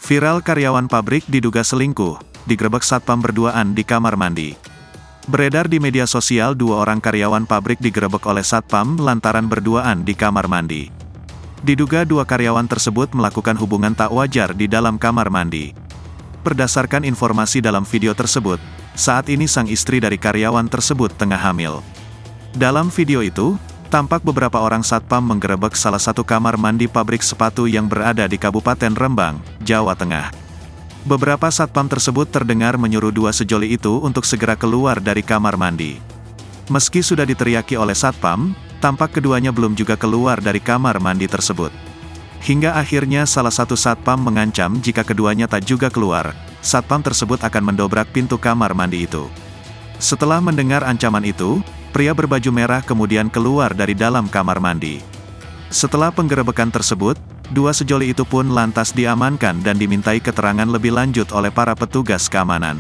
Viral karyawan pabrik diduga selingkuh, digerebek satpam berduaan di kamar mandi. Beredar di media sosial dua orang karyawan pabrik digerebek oleh satpam lantaran berduaan di kamar mandi. Diduga dua karyawan tersebut melakukan hubungan tak wajar di dalam kamar mandi. Berdasarkan informasi dalam video tersebut, saat ini sang istri dari karyawan tersebut tengah hamil. Dalam video itu, tampak beberapa orang satpam menggerebek salah satu kamar mandi pabrik sepatu yang berada di Kabupaten Rembang, Jawa Tengah. Beberapa satpam tersebut terdengar menyuruh dua sejoli itu untuk segera keluar dari kamar mandi. Meski sudah diteriaki oleh satpam, tampak keduanya belum juga keluar dari kamar mandi tersebut. Hingga akhirnya salah satu satpam mengancam jika keduanya tak juga keluar, satpam tersebut akan mendobrak pintu kamar mandi itu. Setelah mendengar ancaman itu, pria berbaju merah kemudian keluar dari dalam kamar mandi. Setelah penggerebekan tersebut, dua sejoli itu pun lantas diamankan dan dimintai keterangan lebih lanjut oleh para petugas keamanan.